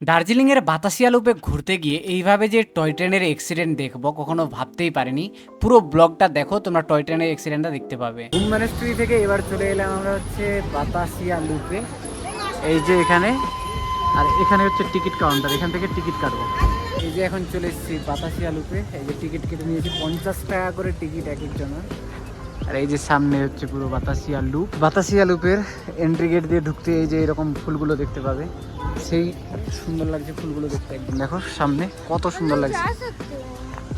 দার্জিলিংয়ের বাতাসিয়া লুপে ঘুরতে গিয়ে এইভাবে যে টয় ট্রেনের অ্যাক্সিডেন্ট দেখবো কখনো ভাবতেই পারিনি। পুরো ব্লগটা দেখো, তোমরা টয় ট্রেনের অ্যাক্সিডেন্টটা দেখতে পাবে। ঘুম মনেস্ট্রি থেকে এবার চলে এলাম আমরা হচ্ছে বাতাসিয়া লুপে। এই যে এখানে, আর এখানে হচ্ছে টিকিট কাউন্টার, এখান থেকে টিকিট কাটবো। এই যে এখন চলে এসেছি বাতাসিয়া লুপে। এই যে টিকিট কেটে নিয়েছি, 50 টাকা করে টিকিট এক একজনের। আর এই যে সামনে হচ্ছে পুরো বাতাসিয়া লুপ। বাতাসিয়া লুপের এন্ট্রি গেট দিয়ে ঢুকতে এই যে এরকম ফুলগুলো দেখতে পাবে। সেই সুন্দর লাগছে ফুলগুলো দেখতে, একদম দেখো সামনে কত সুন্দর লাগছে,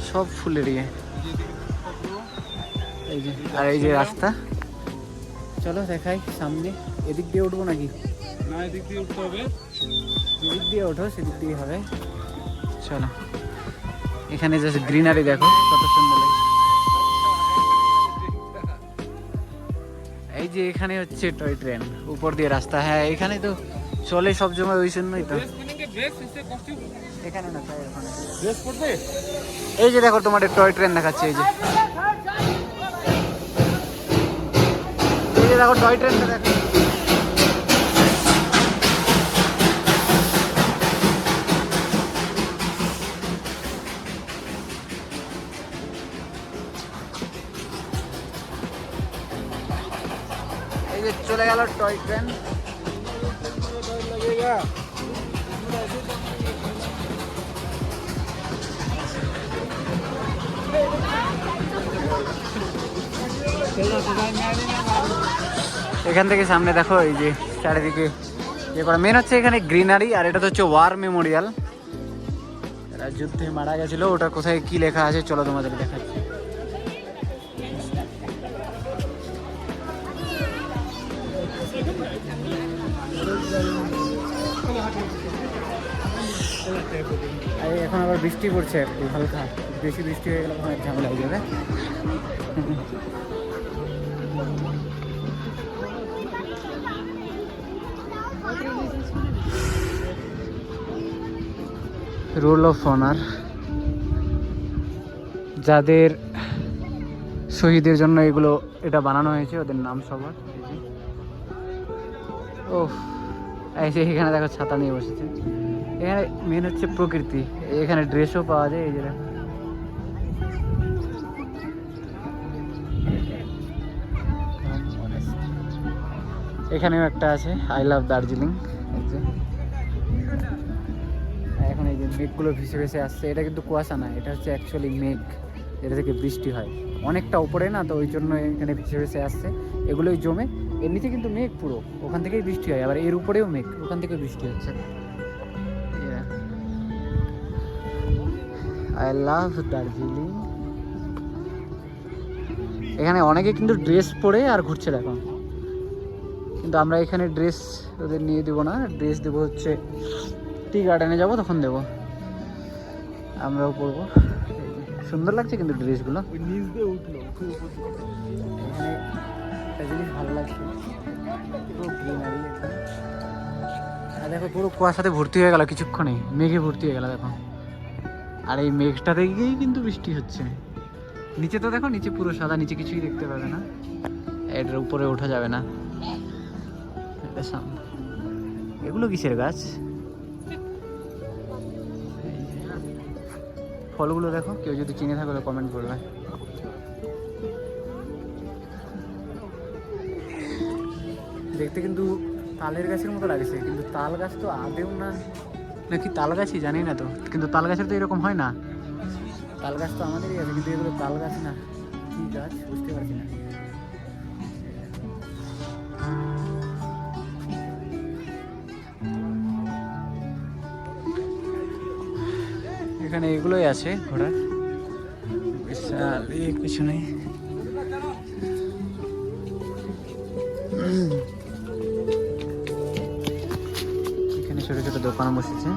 সব ফুলের ইয়ে। এই যে আর এই যে রাস্তা, চলো দেখাই সামনে। এদিক দিয়ে উঠবো নাকি? না, এদিক দিয়ে উঠতে হবে। এদিক দিয়ে ওঠো, সেদিক দিয়ে হবে। চলো, এখানে জাস্ট গ্রিনারি দেখো কত সুন্দর লাগছে। এই যে এখানে হচ্ছে টয় ট্রেন, উপর দিয়ে রাস্তা। হ্যাঁ, এখানে তো চলে সব সময়, ওই জন্যই তো। এখানে না, ড্রেস পরবে? এই যে দেখো তোমাদের টয় ট্রেন দেখাচ্ছে। এই যে দেখো টয় ট্রেনটা দেখো। এই যে চলে গেল টয় ট্রেন। এখান থেকে সামনে দেখো, এই যে চারিদিকে ইয়ে করা। মেন হচ্ছে এখানে গ্রিনারি, আর এটা তো হচ্ছে ওয়ার মেমোরিয়াল। এরা যুদ্ধে মারা গেছিল, ওটা কোথায় কি লেখা আছে চলো তোমাদের দেখাচ্ছি। এখন আবার বৃষ্টি পড়ছে একটু হালকা, বেশি বৃষ্টি হয়ে গেলে অনেক ঝামেলা হয়ে যাবে। রোল অফ অনার, যাদের শহীদের জন্য এগুলো এটা বানানো হয়েছে, ওদের নাম সবার। ও এই যে এখানে দেখো ছাতা নিয়ে বসেছে। এখানে মেন হচ্ছে প্রকৃতি, এখানে ড্রেসও পাওয়া যায়। এই যে এখানেও একটা আছে, আই লাভ দার্জিলিং। এই যে এখন এই যে মেঘগুলো ভেসে ভেসে আসছে, এটা কিন্তু কুয়াশা না, এটা হচ্ছে অ্যাকচুয়ালি মেঘ, যেটা থেকে বৃষ্টি হয়। অনেকটা উপরে না, তো ওই জন্য এখানে ভেসে ভেসে আসছে, এগুলোই জমে। এর নিচে কিন্তু মেঘ পুরো, ওখান থেকেই বৃষ্টি হয়। আবার এর উপরেও মেঘ, ওখান থেকে বৃষ্টি হচ্ছে। I love Darjeeling. এখানে অনেকে কিন্তু ড্রেস পরে আর ঘুরছে দেখো, কিন্তু আমরা এখানে ড্রেস ওদের নিয়ে দেবো না। ড্রেস দেবো হচ্ছে টি গার্ডেনে যাবো, তখন দেবো, আমরাও পরবো। সুন্দর লাগছে কিন্তু ড্রেসগুলো। নিচ দিয়ে উঠলো। এখানে একটা জিনিস ভালো লাগছে, পুরো গ্রিনারি। আর দেখো পুরো কুয়াশাতে ভর্তি হয়ে গেল, কিছুক্ষণে মেঘে ভর্তি হয়ে গেল দেখো। আর এই মেঘটা থেকেই কিন্তু বৃষ্টি হচ্ছে। নিচে তো দেখো, নিচে পুরো সাদা, নিচে কিছুই দেখতে পাবে না, এটার উপরে ওঠা যাবে না। এটা সামনে, এগুলো কিসের গাছ? ফলগুলো দেখো, কেউ যদি চিনে থাকলে কমেন্ট করবে। দেখতে কিন্তু তালের গাছের মতো লাগছে, কিন্তু তাল গাছ তো আদেও না, নাকি তাল গাছই জানি না তো। কিন্তু তাল গাছের তো এরকম হয় না, তাল গাছ তো আমাদেরই আছে, কিন্তু এগুলো তাল গাছ না, কি গাছ বুঝতে পারছি না। এখানে এগুলোই আছে ঘোড়ার, বিশাল কিছু নেই। এখানে ছোট ছোট দোকান বসেছে।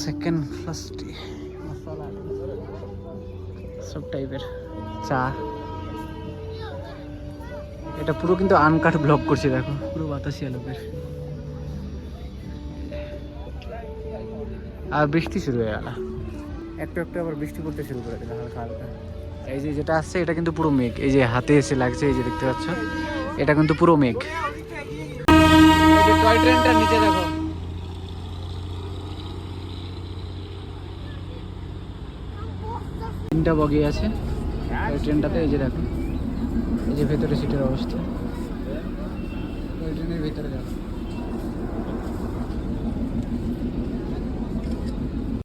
সেকেন্ড ফার্স্ট সব টাইপের চা। এটা পুরো কিন্তু আনকাট ব্লগ করছে দেখো, পুরো বাতাসিয়া লোকের। আর বৃষ্টি শুরু হয়ে গেল, একটু একটু আবার বৃষ্টি পড়তে শুরু করে দিল হালকা হালকা। এই যে যেটা আসছে এটা কিন্তু পুরো মেঘ, এই যে হাতে এসে লাগছে, এই যে দেখতে পাচ্ছ, এটা কিন্তু পুরো মেঘ। এই যে টয় ট্রেনটা নিচে দেখো। তিনটা বগি আছে টয় ট্রেনটাতে, এই যে দেখো, এই যে ভেতরে সিটের অবস্থা, টয় ট্রেনের ভেতরে দেখো।